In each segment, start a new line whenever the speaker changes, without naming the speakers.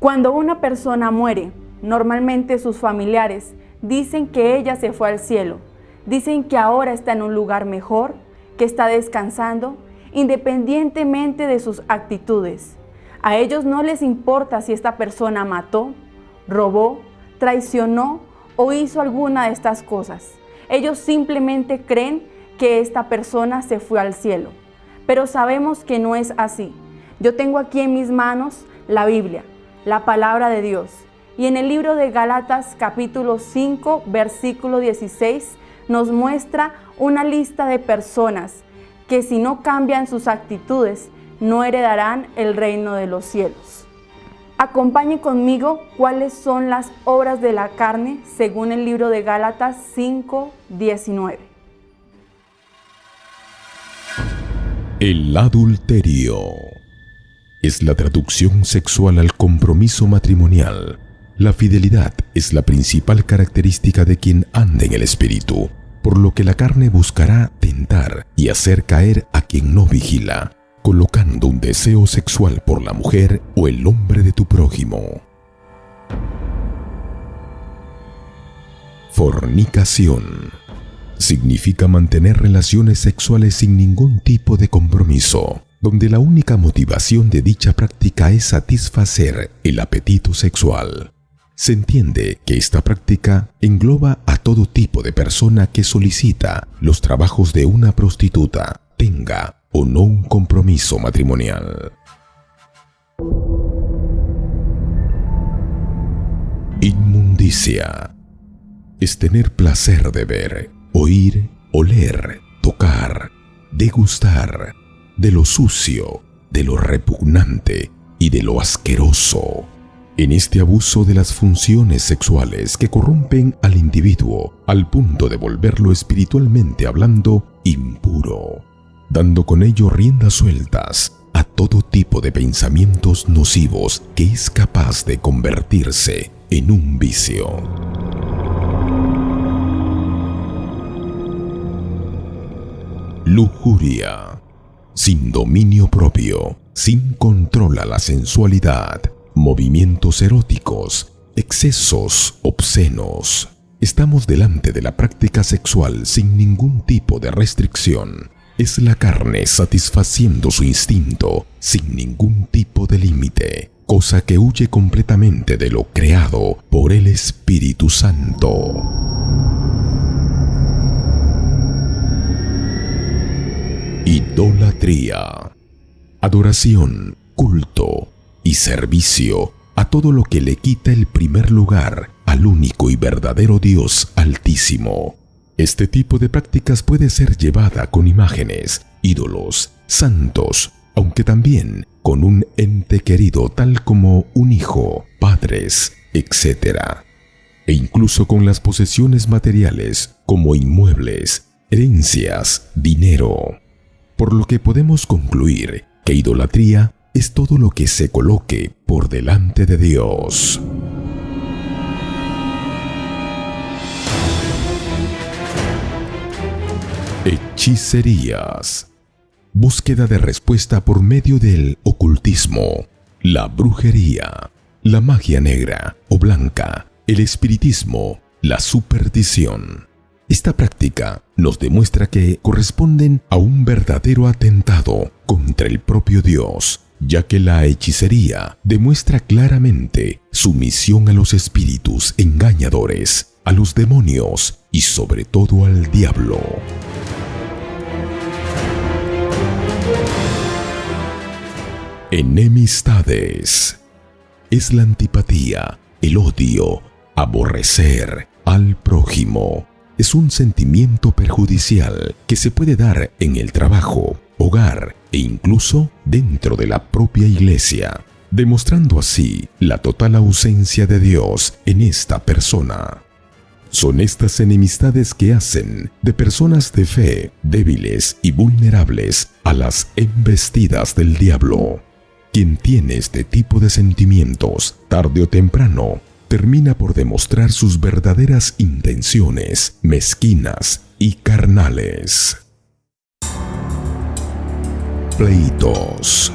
Cuando una persona muere, normalmente sus familiares dicen que ella se fue al cielo, dicen que ahora está en un lugar mejor, que está descansando, independientemente de sus actitudes. A ellos no les importa si esta persona mató, robó, traicionó o hizo alguna de estas cosas. Ellos simplemente creen que esta persona se fue al cielo. Pero sabemos que no es así. Yo tengo aquí en mis manos la Biblia, la palabra de Dios. Y en el libro de Gálatas capítulo 5, versículo 16, nos muestra una lista de personas que si no cambian sus actitudes, no heredarán el reino de los cielos. Acompañen conmigo cuáles son las obras de la carne según el libro de Gálatas 5, 19.
El adulterio es la traducción sexual al compromiso matrimonial. La fidelidad es la principal característica de quien anda en el espíritu, por lo que la carne buscará tentar y hacer caer a quien no vigila, colocando un deseo sexual por la mujer o el hombre de tu prójimo. Fornicación significa mantener relaciones sexuales sin ningún tipo de compromiso, donde la única motivación de dicha práctica es satisfacer el apetito sexual. Se entiende que esta práctica engloba a todo tipo de persona que solicita los trabajos de una prostituta, tenga o no un compromiso matrimonial. Inmundicia es tener placer de ver, oír, oler, tocar, degustar de lo sucio, de lo repugnante y de lo asqueroso. En este abuso de las funciones sexuales que corrompen al individuo al punto de volverlo espiritualmente hablando impuro, dando con ello riendas sueltas a todo tipo de pensamientos nocivos que es capaz de convertirse en un vicio. Lujuria, sin dominio propio, sin control a la sensualidad, movimientos eróticos, excesos obscenos. Estamos delante de la práctica sexual sin ningún tipo de restricción. Es la carne satisfaciendo su instinto sin ningún tipo de límite, cosa que huye completamente de lo creado por el Espíritu Santo. Idolatría, adoración, culto y servicio a todo lo que le quita el primer lugar al único y verdadero Dios Altísimo. Este tipo de prácticas puede ser llevada con imágenes, ídolos, santos, aunque también con un ente querido tal como un hijo, padres, etc. E incluso con las posesiones materiales como inmuebles, herencias, dinero. Por lo que podemos concluir que idolatría es todo lo que se coloque por delante de Dios. Hechicerías. Búsqueda de respuesta por medio del ocultismo, la brujería, la magia negra o blanca, el espiritismo, la superstición. Esta práctica nos demuestra que corresponden a un verdadero atentado contra el propio Dios, ya que la hechicería demuestra claramente sumisión a los espíritus engañadores, a los demonios y sobre todo al diablo. Enemistades. Es la antipatía, el odio, aborrecer al prójimo. Es un sentimiento perjudicial que se puede dar en el trabajo, hogar e incluso dentro de la propia iglesia, demostrando así la total ausencia de Dios en esta persona. Son estas enemistades que hacen de personas de fe débiles y vulnerables a las embestidas del diablo. Quien tiene este tipo de sentimientos, tarde o temprano, termina por demostrar sus verdaderas intenciones mezquinas y carnales. Pleitos.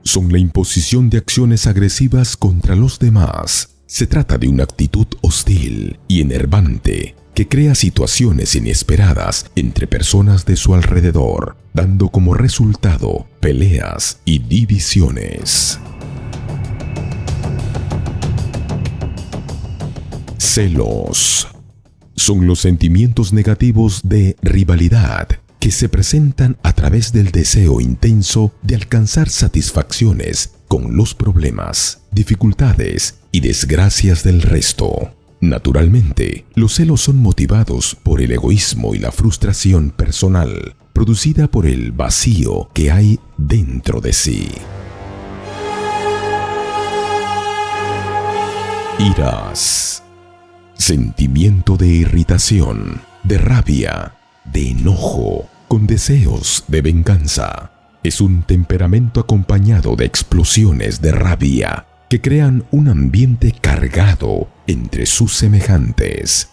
son la imposición de acciones agresivas contra los demás. Se trata de una actitud hostil y enervante que crea situaciones inesperadas entre personas de su alrededor, dando como resultado peleas y divisiones. Celos son los sentimientos negativos de rivalidad que se presentan a través del deseo intenso de alcanzar satisfacciones con los problemas, dificultades y desgracias del resto. Naturalmente, los celos son motivados por el egoísmo y la frustración personal, producida por el vacío que hay dentro de sí. Iras. Sentimiento de irritación, de rabia, de enojo, con deseos de venganza. Es un temperamento acompañado de explosiones de rabia que crean un ambiente cargado entre sus semejantes.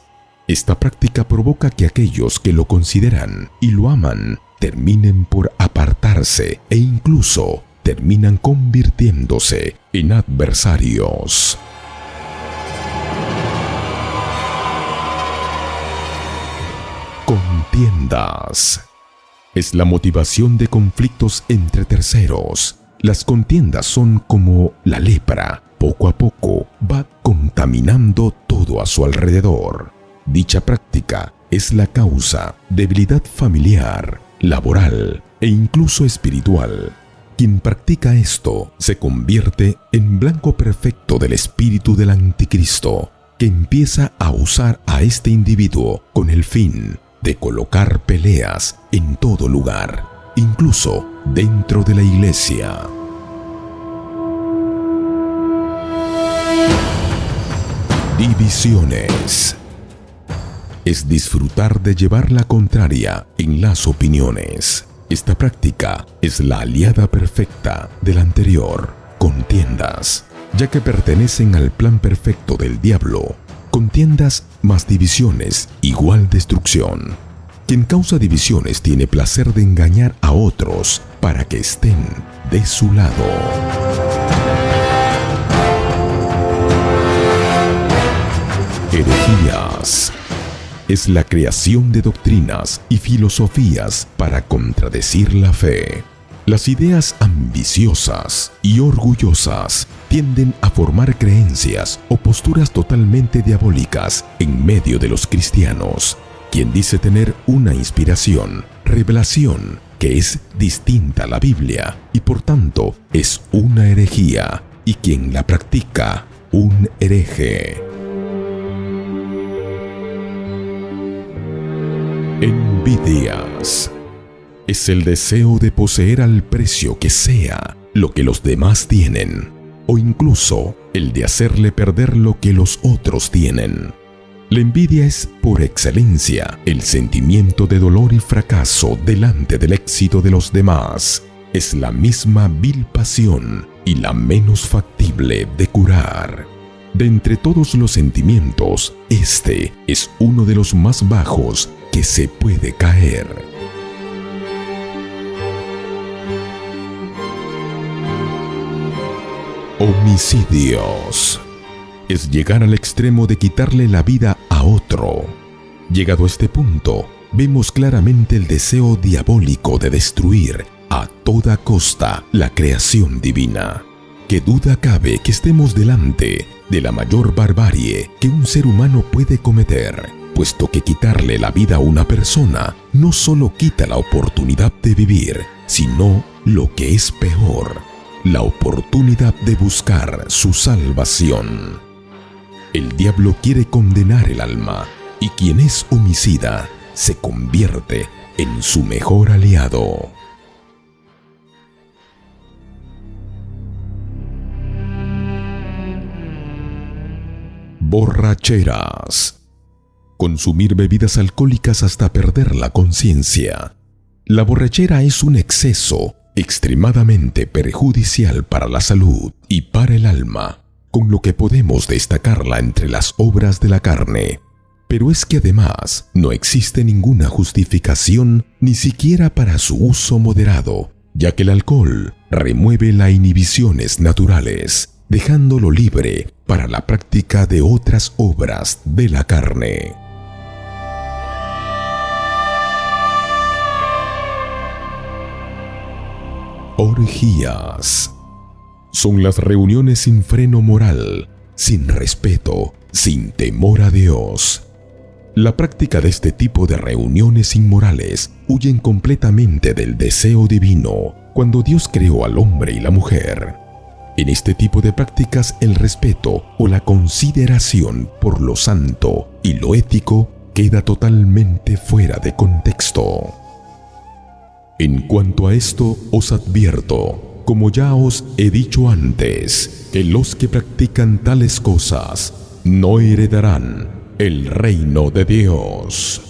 Esta práctica provoca que aquellos que lo consideran y lo aman terminen por apartarse e incluso terminan convirtiéndose en adversarios. Contiendas. Es la motivación de conflictos entre terceros. Las contiendas son como la lepra. Poco a poco va contaminando todo a su alrededor. Dicha práctica es la causa de debilidad familiar, laboral e incluso espiritual. Quien practica esto se convierte en blanco perfecto del espíritu del anticristo, que empieza a usar a este individuo con el fin de colocar peleas en todo lugar, incluso dentro de la iglesia. Divisiones. Es disfrutar de llevar la contraria en las opiniones. Esta práctica es la aliada perfecta de la anterior, contiendas, ya que pertenecen al plan perfecto del diablo. Contiendas más divisiones igual destrucción. Quien causa divisiones tiene placer de engañar a otros para que estén de su lado. Herejías. Es la creación de doctrinas y filosofías para contradecir la fe. Las ideas ambiciosas y orgullosas tienden a formar creencias o posturas totalmente diabólicas en medio de los cristianos. Quien dice tener una inspiración, revelación, que es distinta a la Biblia y por tanto es una herejía, y quien la practica, un hereje. Envidias. Es el deseo de poseer al precio que sea lo que los demás tienen, o incluso el de hacerle perder lo que los otros tienen. La envidia es, por excelencia, el sentimiento de dolor y fracaso delante del éxito de los demás. Es la misma vil pasión y la menos factible de curar. De entre todos los sentimientos, este es uno de los más bajos que se puede caer. Homicidios. Es llegar al extremo de quitarle la vida a otro. Llegado a este punto, vemos claramente el deseo diabólico de destruir a toda costa la creación divina. ¿Qué duda cabe que estemos delante de la mayor barbarie que un ser humano puede cometer? Puesto que quitarle la vida a una persona no solo quita la oportunidad de vivir, sino lo que es peor, la oportunidad de buscar su salvación. El diablo quiere condenar el alma, y quien es homicida se convierte en su mejor aliado. Borracheras. Consumir bebidas alcohólicas hasta perder la conciencia. La borrachera es un exceso extremadamente perjudicial para la salud y para el alma, con lo que podemos destacarla entre las obras de la carne. Pero es que además no existe ninguna justificación ni siquiera para su uso moderado, ya que el alcohol remueve las inhibiciones naturales, dejándolo libre para la práctica de otras obras de la carne. Orgías. Son las reuniones sin freno moral, sin respeto, sin temor a Dios. La práctica de este tipo de reuniones inmorales huyen completamente del deseo divino cuando Dios creó al hombre y la mujer. En este tipo de prácticas el respeto o la consideración por lo santo y lo ético queda totalmente fuera de contexto. En cuanto a esto os advierto, como ya os he dicho antes, que los que practican tales cosas no heredarán el reino de Dios.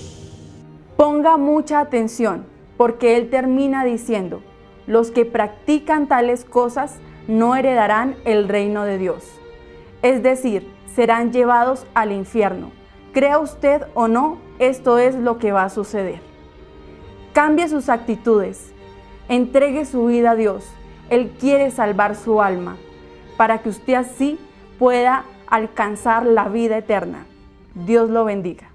Ponga mucha atención, porque él termina diciendo, los que practican tales cosas no heredarán el reino de Dios. Es decir, serán llevados al infierno. Crea usted o no, esto es lo que va a suceder. Cambie sus actitudes, entregue su vida a Dios. Él quiere salvar su alma, para que usted así pueda alcanzar la vida eterna. Dios lo bendiga.